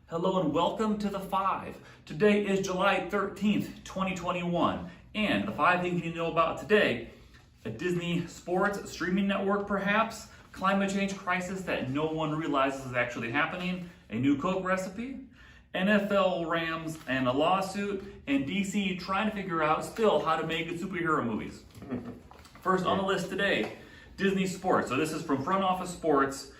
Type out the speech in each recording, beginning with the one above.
Hello and welcome to The Five. Today is July 13th, 2021, and the five things you know about today: a Disney sports streaming network perhaps, climate change crisis that no one realizes is actually happening, a new Coke recipe, NFL Rams and a lawsuit, and DC trying to figure out still how to make good superhero movies. First on the list today, Disney Sports. So this is from Front Office Sports,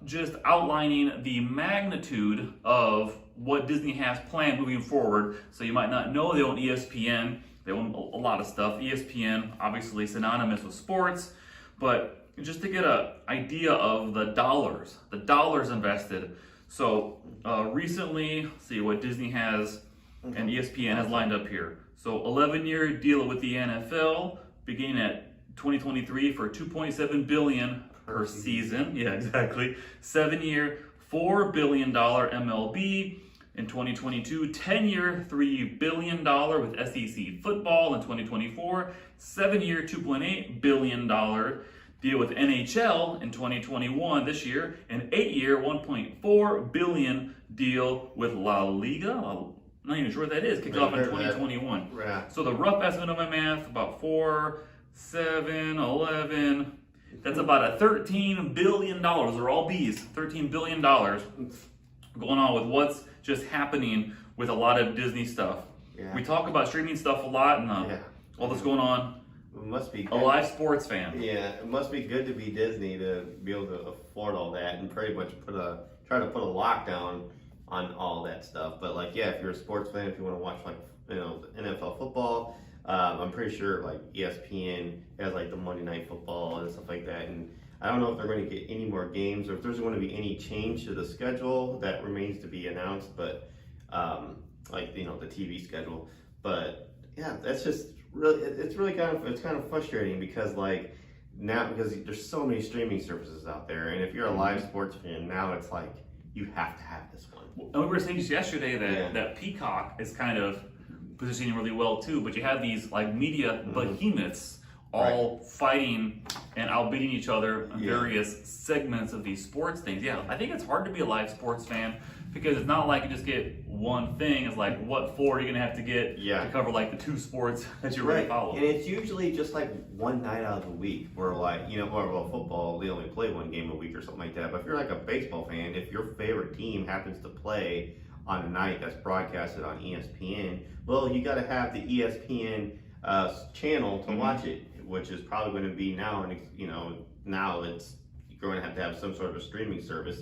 just outlining the magnitude of what Disney has planned moving forward. So you might not know they own ESPN. They own a lot of stuff. ESPN, obviously synonymous with sports, but just to get an idea of the dollars invested. So recently, see what Disney has and ESPN has lined up here. So 11-year deal with the NFL, beginning at 2023 for $2.7 billion per season. Yeah, exactly. 7-year, $4 billion MLB in 2022. 10-year, $3 billion with SEC football in 2024. 7-year, $2.8 billion deal with NHL in 2021 this year. An 8-year, $1.4 billion deal with La Liga. I'm not even sure what that is. Kicked off in 2021. Yeah. So the rough estimate of my math, about 4, 7, 11. That's about a $13 billion. They're all B's. $13 billion going on with what's just happening with a lot of Disney stuff. Yeah. We talk about streaming stuff a lot and all that's going on. It must be A good. live sports fan. Yeah, it must be good to be Disney to be able to afford all that and pretty much try to put a lockdown on all that stuff. But like, yeah, if you're a sports fan, if you want to watch like NFL football, I'm pretty sure like ESPN has like the Monday Night Football and stuff like that. And I don't know if they're going to get any more games or if there's going to be any change to the schedule. That remains to be announced. But like the TV schedule. But yeah, that's just really it's kind of frustrating because like now because there's so many streaming services out there, and if you're a live sports fan, now it's like you have to have this one. And we were saying just yesterday that Peacock is kind of positioning really well too, but you have these like media behemoths all fighting and outbidding each other on various segments of these sports things. Yeah, I think it's hard to be a live sports fan because it's not like you just get one thing. It's like what for are you gonna have to get to cover like the two sports that you really follow. And it's usually just like one night out of the week where like, well, football, they only play one game a week or something like that. But if you're like a baseball fan, if your favorite team happens to play on a night that's broadcasted on ESPN, well, you got to have the ESPN channel to watch it, which is probably going to be now, and now it's you're going to have some sort of a streaming service.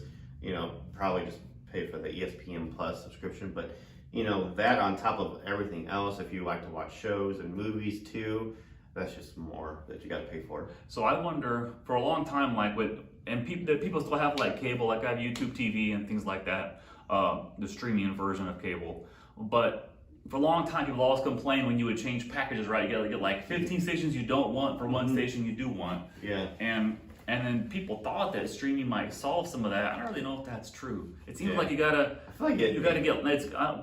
Probably just pay for the ESPN Plus subscription, but that on top of everything else, if you like to watch shows and movies too, that's just more that you got to pay for. So I wonder for a long time, like people still have like cable, like I have YouTube TV and things like that. The streaming version of cable. But for a long time, people always complain when you would change packages, right? You gotta get like 15 stations you don't want for one station you do want. Yeah. And then people thought that streaming might solve some of that. I don't really know if that's true. It seems like you gotta get,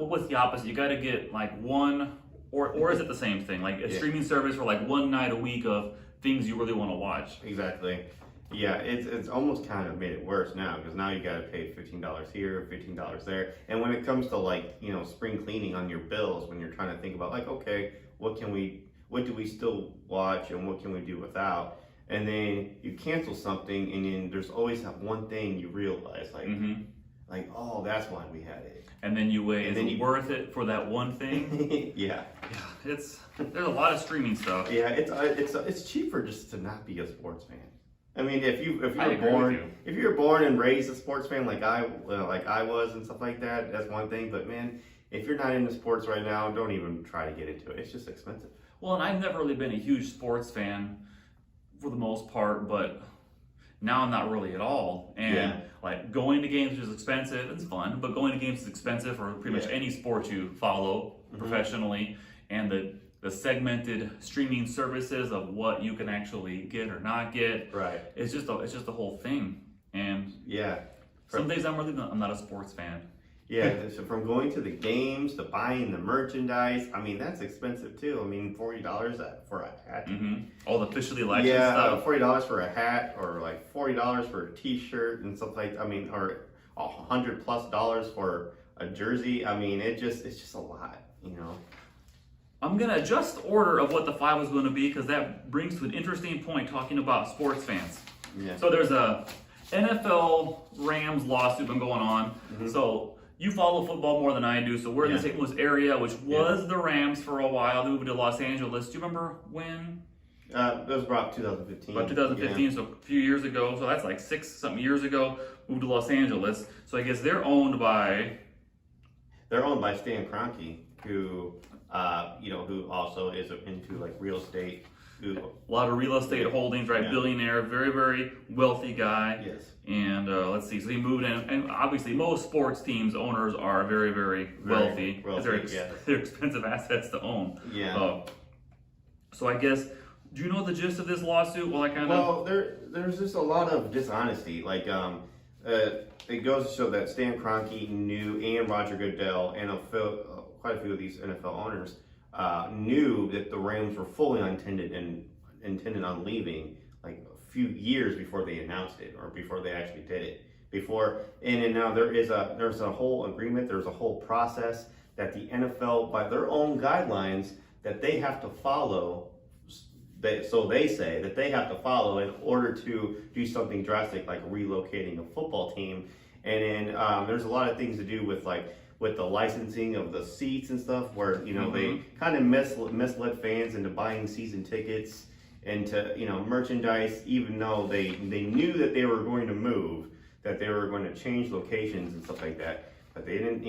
what's the opposite? You gotta get like one, or is it the same thing? Like a streaming service for like one night a week of things you really wanna watch. Exactly. Yeah, it's almost kind of made it worse now because now you got to pay $15 here, $15 there, and when it comes to like spring cleaning on your bills, when you're trying to think about like, okay, what do we still watch and what can we do without, and then you cancel something and then there's always that one thing you realize like oh, that's why we had it, and then you weigh, is it worth it for that one thing? Yeah, there's a lot of streaming stuff. Yeah, it's cheaper just to not be a sports fan. I mean, if you're born and raised a sports fan like I was and stuff like that, that's one thing. But man, if you're not into sports right now, don't even try to get into it. It's just expensive. Well, and I've never really been a huge sports fan for the most part, but now I'm not really at all. And like going to games is expensive. It's fun, but going to games is expensive for pretty much any sport you follow professionally, and the segmented streaming services of what you can actually get or not get. Right. It's just a whole thing. And some days I'm not a sports fan. Yeah, so from going to the games to buying the merchandise, I mean, that's expensive too. I mean, $40 for a hat. All the officially licensed stuff. $40 for a hat, or like $40 for a t-shirt and stuff like that. I mean, or $100+ for a jersey. I mean, it's just a lot, you know. I'm going to adjust the order of what the 5 was going to be because that brings to an interesting point talking about sports fans. Yeah. So there's a NFL Rams lawsuit been going on. So you follow football more than I do. So we're in the St. Louis area, which was the Rams for a while. They moved to Los Angeles. Do you remember when? It was about 2015. About 2015, so a few years ago. So that's like 6-something years ago. Moved to Los Angeles. So I guess they're owned by Stan Kroenke, who who also is into like real estate. A lot of real estate holdings, right? Yeah. Billionaire, very, very wealthy guy. Yes. And let's see, so he moved in, and obviously most sports teams owners are very, very wealthy. They're expensive assets to own. Yeah. So I guess, do you know the gist of this lawsuit? Well, there's just a lot of dishonesty. Like, it goes to show that Stan Kroenke knew, and Roger Goodell, and quite a few of these NFL owners knew that the Rams were fully intended on leaving like a few years before they announced it or before they actually did it. And now there's a whole agreement, there's a whole process that the NFL, by their own guidelines, that they have to follow. So they say that they have to follow in order to do something drastic like relocating a football team. And then there's a lot of things to do with the licensing of the seats and stuff, where they kind of misled fans into buying season tickets and to merchandise, even though they knew that they were going to move, that they were going to change locations and stuff like that, but they didn't.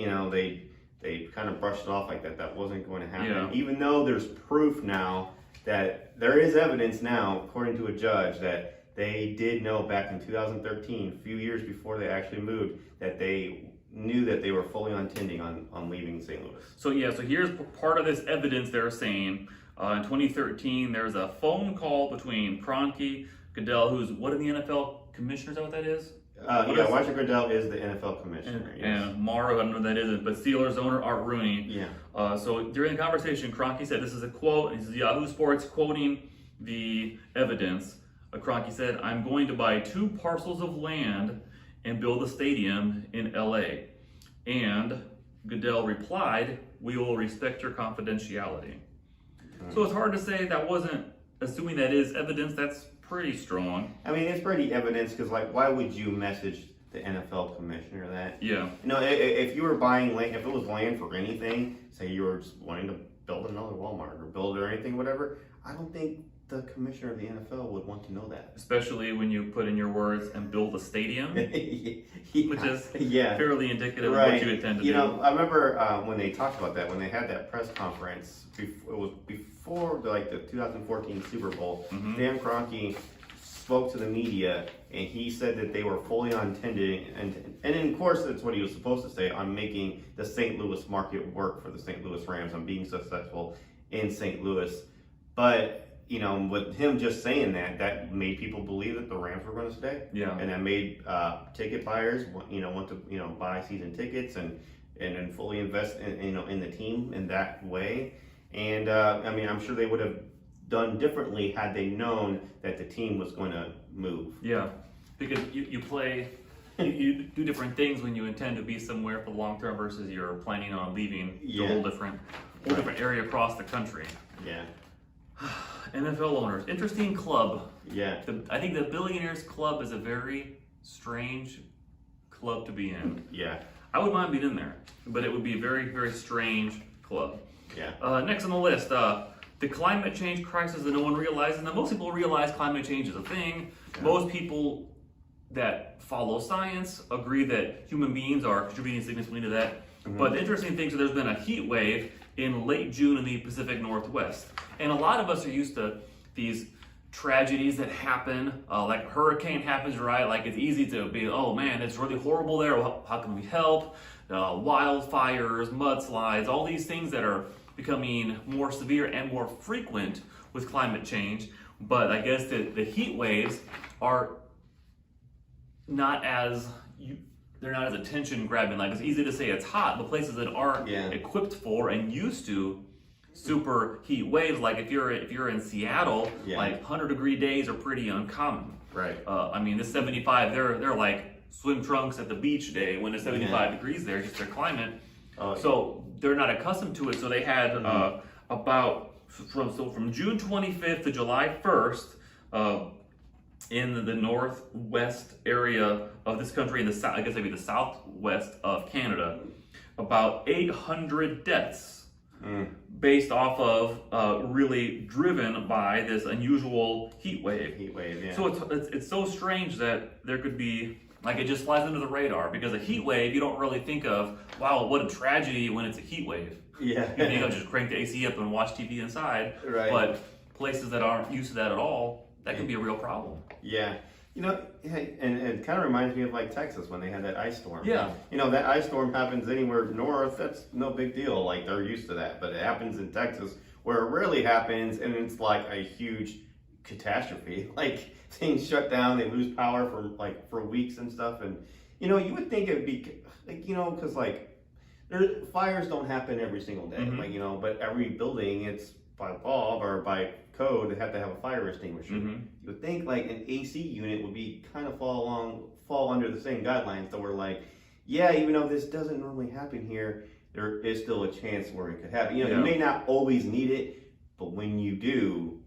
They kind of brushed it off like that wasn't going to happen, even though there's proof now that there is evidence now, according to a judge, that they did know back in 2013, a few years before they actually moved, that they knew that they were fully intending on leaving St. Louis. So here's part of this evidence they're saying. In 2013, there's a phone call between Kroenke, Goodell, who's what in the NFL commissioner, is that what that is? Roger Goodell is the NFL commissioner. And Mara, I don't know what that is, but Steelers owner Art Rooney. Yeah. So during the conversation, Kroenke said, this is a quote, and this is Yahoo Sports quoting the evidence. Kroenke said, "I'm going to buy 2 parcels of land and build a stadium in LA." And Goodell replied, "We will respect your confidentiality." So it's hard to say that wasn't, assuming that is evidence, that's pretty strong. I mean, it's pretty evidence because, why would you message the NFL commissioner that? Yeah. If you were buying land, if it was land for anything, say you were just wanting to build another Walmart or build or anything, whatever, I don't think the commissioner of the NFL would want to know that. Especially when you put in your words and build a stadium, which is fairly indicative of what you intend to do. I remember when they talked about that, when they had that press conference, it was before the 2014 Super Bowl, Dan Kroenke spoke to the media and he said that they were fully intending, and of course that's what he was supposed to say, on making the St. Louis market work for the St. Louis Rams, on being successful in St. Louis. But with him just saying that made people believe that the Rams were going to stay. Yeah. And that made ticket buyers want to buy season tickets and fully invest in the team in that way. And I'm sure they would have done differently had they known that the team was going to move. Yeah, because you do different things when you intend to be somewhere for the long term versus you're planning on leaving to a whole different area across the country. Yeah. NFL owners, interesting club. Yeah. I think the Billionaires Club is a very strange club to be in. Yeah. I wouldn't mind being in there, but it would be a very, very strange club. Yeah. Next on the list, the climate change crisis that no one realizes. Now, most people realize climate change is a thing. Yeah. Most people that follow science agree that human beings are contributing significantly to that. But the interesting thing is there's been a heat wave in late June in the Pacific Northwest. And a lot of us are used to these tragedies that happen, like a hurricane happens, right? Like it's easy to be, oh man, it's really horrible there. Well, how can we help? Wildfires, mudslides, all these things that are becoming more severe and more frequent with climate change. But I guess the heat waves are not as they're not as attention grabbing. Like it's easy to say it's hot, but places that aren't equipped for and used to super heat waves, like if you're in Seattle, like 100-degree days are pretty uncommon. Right. This 75, they're like swim trunks at the beach day when it's 75 degrees there, just their climate. Oh, So they're not accustomed to it. So they had from June 25th to July 1st in the northwest area of this country, in the south, I guess maybe the southwest of Canada, about 800 deaths based off of really driven by this unusual heat wave. Heat wave, yeah. So it's so strange that there could be, like, it just flies under the radar, because a heat wave, you don't really think of, wow, what a tragedy when it's a heat wave. Yeah. You think of just crank the AC up and watch TV inside. Right. But places that aren't used to that at all, that can be a real problem. Yeah. You know, and it kind of reminds me of like Texas when they had that ice storm. Yeah. You know, that ice storm happens anywhere north, that's no big deal. Like, they're used to that. But it happens in Texas where it rarely happens, and it's like a huge catastrophe. Like, things shut down, they lose power for weeks and stuff. And, you know, you would think it would be, like, you know, because, like, fires don't happen every single day. Like, you know, but every building, it's by law or by code, they have to have a fire extinguisher. You would think like an AC unit would be kind of fall under the same guidelines. So we're like, yeah, even though this doesn't normally happen here, there is still a chance where it could happen. You know, you may not always need it, but when you do,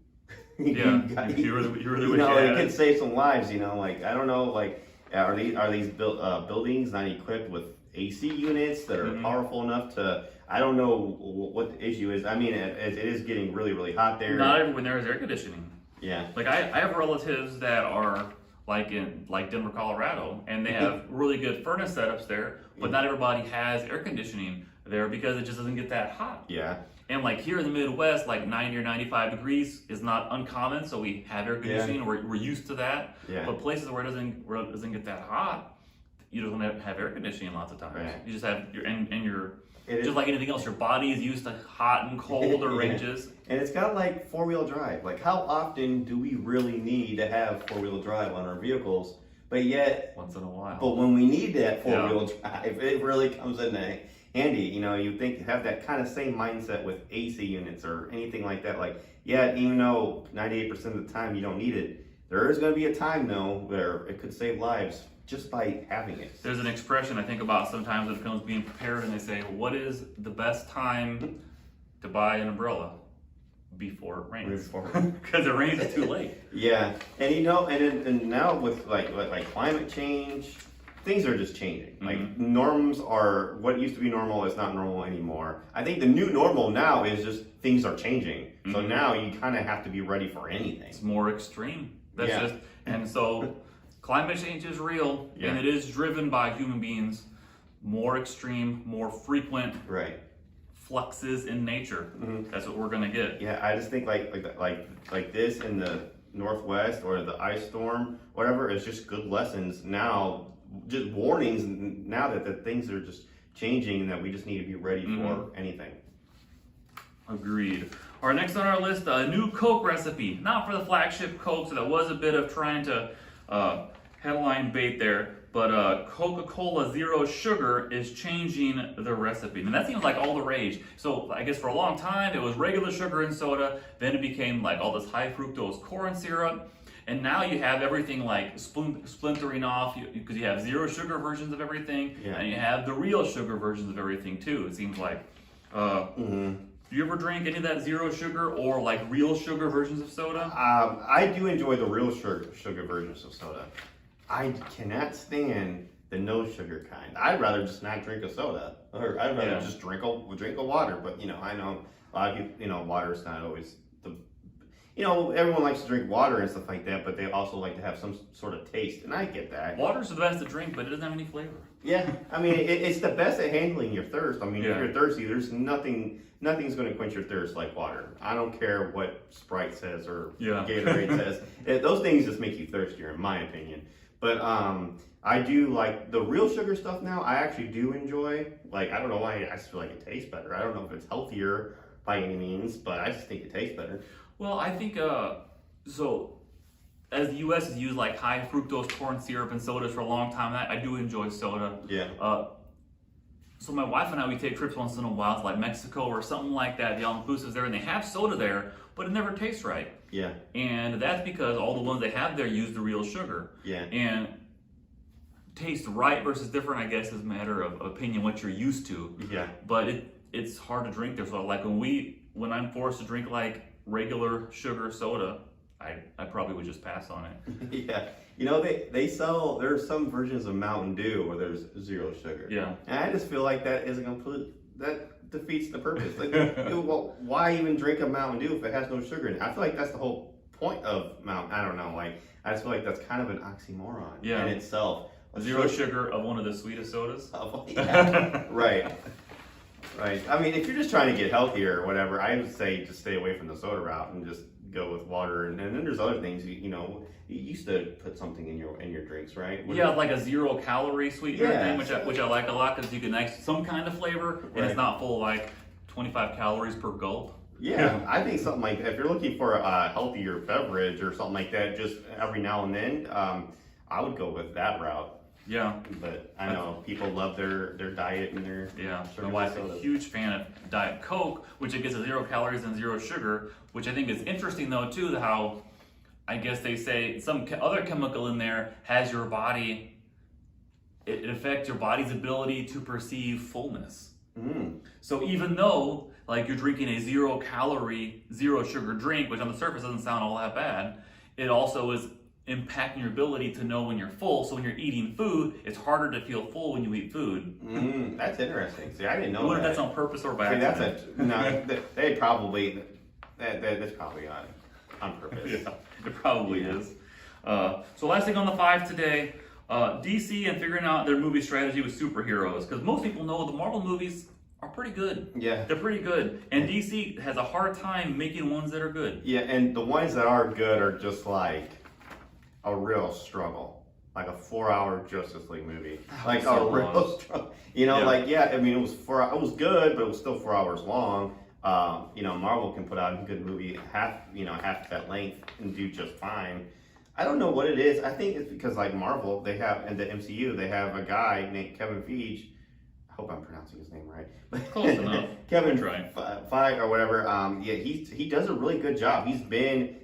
you really wish know, you it had could it. save some lives. You know, like, I don't know, like, are these buildings not equipped with AC units that are powerful enough to? I don't know what the issue is. I mean, it is getting really, really hot there. Not everyone there has air conditioning. Yeah. Like, I have relatives that are like in Denver, Colorado, and they have really good furnace setups there, but not everybody has air conditioning there because it just doesn't get that hot. Yeah. And like here in the Midwest, like 90 or 95 degrees is not uncommon, so we have air conditioning. We're used to that. Yeah. But places where it doesn't get that hot, you don't have air conditioning lots of times. Right. You just have your It is- just like anything else, your body is used to hot and cold ranges. And it's got like four-wheel drive. Like, how often do we really need to have four-wheel drive on our vehicles? But yet, Once in a while. but when we need that four-wheel drive, it really comes in handy. You know, you think have that kind of same mindset with AC units or anything like that. Like, yeah, even though 98% of the time you don't need it, there is going to be a time though where it could save lives just by having it. There's an expression I think about sometimes when it comes to being prepared, and they say, what is the best time to buy an umbrella? Before it rains. Because it rains, it's too late. Yeah, and you know, and now with like climate change, things are just changing. Like, norms are, what used to be normal is not normal anymore. I think the new normal now is just things are changing. So now you kind of have to be ready for anything. It's more extreme. And so climate change is real, and it is driven by human beings. More extreme, more frequent Right. fluxes in nature. That's what we're gonna get. Yeah, I just think like this in the Northwest or the ice storm, whatever, is just good lessons now, just warnings now that things are just changing and that we just need to be ready for anything. Agreed. All right, next on our list, a new Coke recipe. Not for the flagship Coke, so that was a bit of trying to headline bait there. But Coca-Cola Zero Sugar is changing the recipe. And that seems like all the rage. So I guess for a long time, it was regular sugar and soda. Then it became like all this high fructose corn syrup. And now you have everything like splintering off because you have zero sugar versions of everything. And you have the real sugar versions of everything too, it seems like. Do you ever drink any of that zero sugar or like real sugar versions of soda? I do enjoy the real sugar versions of soda. I cannot stand the no sugar kind. I'd rather just not drink a soda, or I'd rather just drink a water. But you know, I know a lot of people, you know, water is not always the, you know, everyone likes to drink water and stuff like that, but they also like to have some sort of taste, and I get that. Water's the best to drink, but it doesn't have any flavor. Yeah, I mean, it's the best at handling your thirst. I mean, if you're thirsty, there's nothing's going to quench your thirst like water. I don't care what Sprite says or Gatorade says. Those things just make you thirstier, in my opinion. But I do like the real sugar stuff now. I actually do enjoy. Like, I don't know why, I just feel like it tastes better. I don't know if it's healthier by any means, but I just think it tastes better. Well, I think, so as the U.S. has used like high fructose corn syrup and sodas for a long time, I do enjoy soda. Yeah. So my wife and I, we take trips once in a while to like Mexico or something like that, the all-inclusives there, and they have soda there, but it never tastes right. Yeah. And that's because all the ones they have there use the real sugar. Yeah. And tastes right versus different, I guess, is a matter of opinion, what you're used to. Yeah. But it's hard to drink there. So like when I'm forced to drink like regular sugar soda, I probably would just pass on it. Yeah. You know, they sell, there's some versions of Mountain Dew where there's zero sugar. Yeah. And I just feel like that is that defeats the purpose. Like, well, why even drink a Mountain Dew if it has no sugar in it? I feel like that's the whole point of I don't know, like, I just feel like that's kind of an oxymoron in itself. Zero sugar of one of the sweetest sodas. Yeah. Right. Right. I mean, if you're just trying to get healthier or whatever, I would say just stay away from the soda route and just go with water. And then there's other things, you know, you used to put something in your drinks, right? Yeah, like a 0-calorie sweetener thing, which I like a lot because you can make some kind of flavor and it's not full of like 25 calories per gulp. Yeah, I think something like that. If you're looking for a healthier beverage or something like that, just every now and then, I would go with that route. Yeah. But I know people love their diet and their My wife's a huge fan of Diet Coke, which I guess is 0 calories and 0 sugar, which I think is interesting though too, how I guess they say some other chemical in there has your body, it affects your body's ability to perceive fullness. So even though like you're drinking a 0 calorie, 0 sugar drink, which on the surface doesn't sound all that bad, it also is impacting your ability to know when you're full. So when you're eating food, it's harder to feel full when you eat food. That's interesting. See, I didn't know whether that. that's on purpose or by accident. They probably that's probably on purpose. Yeah, it probably is. So last thing on the 5 today, DC and figuring out their movie strategy with superheroes, because most people know the Marvel movies are pretty good. Yeah. They're pretty good. And DC has a hard time making ones that are good. Yeah, and the ones that are good are just like a real struggle. Like a 4-hour Justice League movie. Like so a real struggle. You know, I mean, it was good, but it was still 4 hours long. You know, Marvel can put out a good movie half that length and do just fine. I don't know what it is. I think it's because like Marvel, they have, in the MCU, they have a guy named Kevin Feige. I hope I'm pronouncing his name right. Close enough. Kevin Feige or whatever. Yeah, he does a really good job. He's been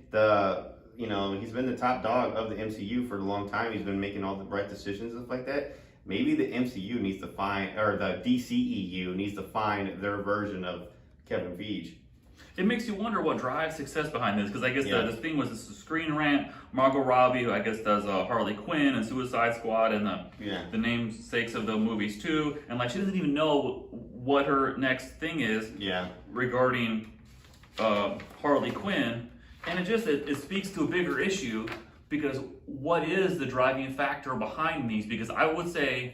he's been the top dog of the MCU for a long time. He's been making all the right decisions and stuff like that. Maybe the MCU needs to find, or the DCEU needs to find their version of Kevin Feige. It makes you wonder what drives success behind this, because I guess the thing was this Screen Rant, Margot Robbie, who I guess does Harley Quinn and Suicide Squad and the namesakes of the movies too, and like she doesn't even know what her next thing is regarding Harley Quinn, and it speaks to a bigger issue, because what is the driving factor behind these? Because I would say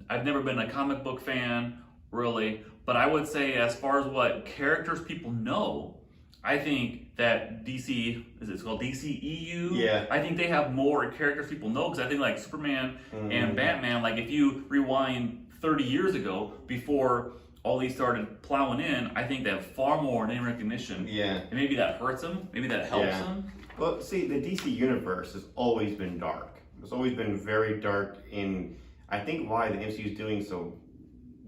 I've never been a comic book fan really, but I would say as far as what characters people know, I think that DC, it's called DCEU? Yeah. I think they have more characters people know, because I think like Superman and Batman, like if you rewind 30 years ago, before all these started plowing in, I think they have far more name recognition. Yeah. And maybe that hurts them, maybe that helps them. Well, see, the DC universe has always been dark. It's always been very dark I think why the MCU is doing so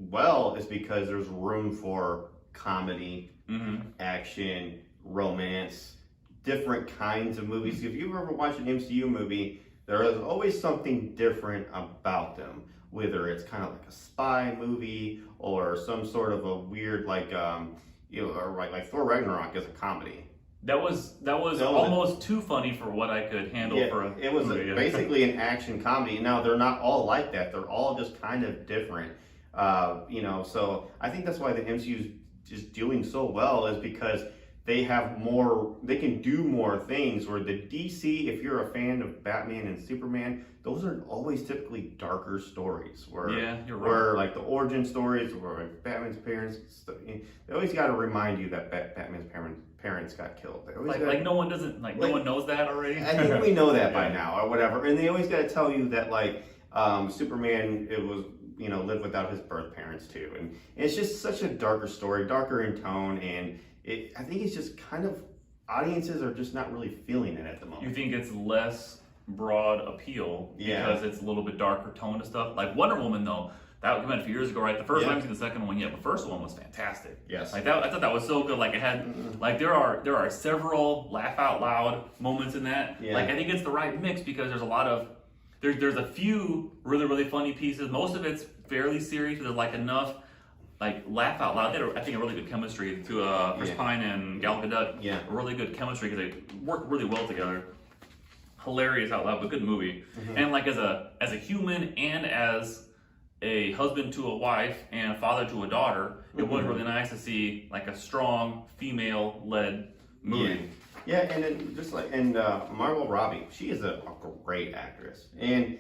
well is because there's room for comedy, action, romance, different kinds of movies. If you've ever watched an MCU movie, there is always something different about them. Whether it's kind of like a spy movie or some sort of a weird like Thor Ragnarok is a comedy. That was almost too funny for what I could handle for a it was movie. Basically an action comedy. Now they're not all like that. They're all just kind of different. So I think that's why the MCU is just doing so well, is because they can do more things. Where the DC, if you're a fan of Batman and Superman, those are always typically darker stories. Where you're right. Where like the origin stories, where like Batman's parents, they always got to remind you that Batman's parents got killed. They always no one knows that already. I think we know that by now or whatever, and they always got to tell you that like Superman, it was lived without his birth parents too, and it's just such a darker story, darker in tone, and I think it's just kind of audiences are just not really feeling it at the moment. You think it's less broad appeal because it's a little bit darker tone to stuff? Like Wonder Woman though, that came out a few years ago, right? The first time I seen the second one yet, the first one was fantastic. Yes. Like that, I thought that was so good. Like it had, like there are several laugh out loud moments in that. Yeah. Like I think it's the right mix, because there's a lot of There's a few really funny pieces. Most of it's fairly serious. There's like enough like laugh out loud. They had, I think, a really good chemistry to Chris Pine and Gal Gadot. Yeah. A really good chemistry because they work really well together. Hilarious out loud, but good movie. And like as a human and as a husband to a wife and a father to a daughter, it was really nice to see like a strong female-led movie. Yeah, and then just like Margot Robbie, she is a great actress, and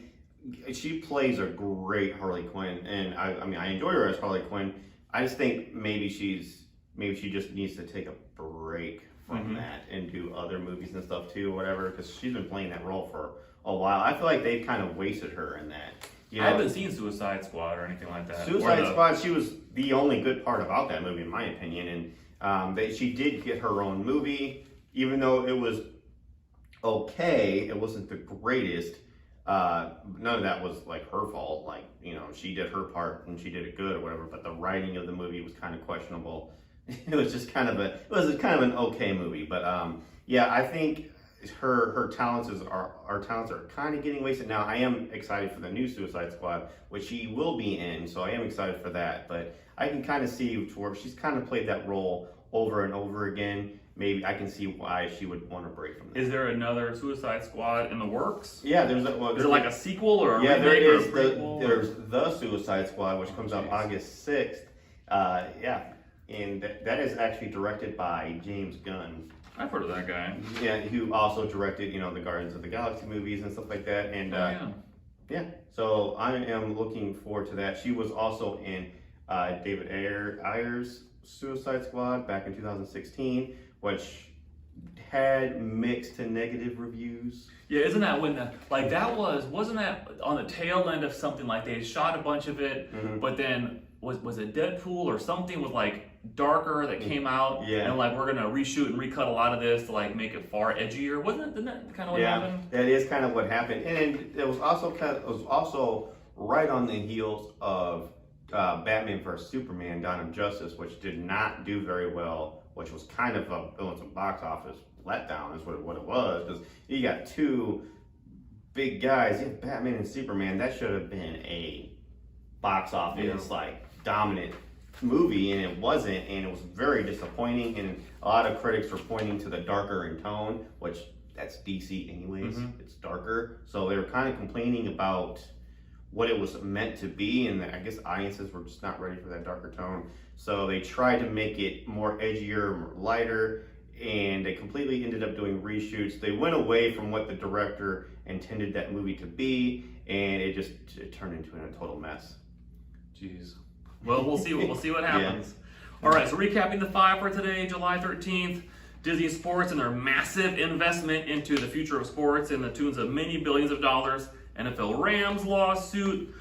she plays a great Harley Quinn. And I mean, I enjoy her as Harley Quinn. I just think maybe she just needs to take a break from that and do other movies and stuff too, or whatever, because she's been playing that role for a while. I feel like they kind of wasted her in that. You know, I haven't seen Suicide Squad or anything like that. Suicide Squad, she was the only good part about that movie, in my opinion, and she did get her own movie, even though it was okay. It wasn't the greatest. None of that was like her fault. Like, you know, she did her part and she did it good or whatever. But the writing of the movie was kind of questionable. It was just kind of an okay movie. But yeah, I think her talents our talents are kind of getting wasted now. I am excited for the new Suicide Squad, which she will be in, so I am excited for that. But I can kind of see where she's kind of played that role over and over again. Maybe I can see why she would want to break from that. Is there another Suicide Squad in the works? Yeah, is it like a sequel or a remake? There is. There's the Suicide Squad, which comes out August 6th. Yeah, and that is actually directed by James Gunn. I've heard of that guy. Yeah, who also directed, the Guardians of the Galaxy movies and stuff like that. And yeah, so I am looking forward to that. She was also in David Ayer's Suicide Squad back in 2016, which had mixed to negative reviews. Yeah, isn't that when wasn't that on the tail end of something like they had shot a bunch of it, but then was it Deadpool or something was like darker that came out, and like we're gonna reshoot and recut a lot of this to like make it far edgier. Didn't that kind of what happened? That is kind of what happened, and it was also right on the heels of Batman vs Superman: Dawn of Justice, which did not do very well, which was kind of a box office letdown, is what it was, because you got two big guys, you have Batman and Superman. That should have been a box office dominant movie, and it wasn't, and it was very disappointing. And a lot of critics were pointing to the darker in tone, which that's DC anyways. It's darker, so they were kind of complaining about what it was meant to be, and I guess audiences were just not ready for that darker tone. So they tried to make it more edgier, more lighter, and they completely ended up doing reshoots. They went away from what the director intended that movie to be, and it turned into a total mess. Jeez. Well, we'll see what happens. All right, so recapping the 5 for today, July 13th. Disney Sports and their massive investment into the future of sports in the tunes of many billions of dollars. NFL Rams lawsuit.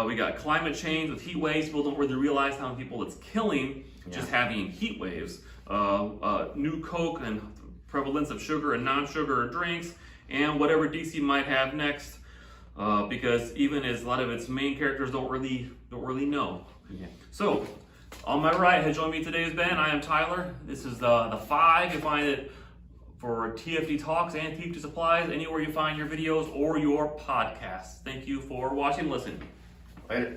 We got climate change with heat waves. People don't really realize how many people it's killing just having heat waves. New Coke and prevalence of sugar and non-sugar drinks, and whatever DC might have next. Because even as a lot of its main characters don't really know. Yeah. So, on my right, has joined me today is Ben. I am Tyler. This is the 5. You find it for TFD Talks and TFD Supplies, anywhere you find your videos or your podcasts. Thank you for watching and listening. Later.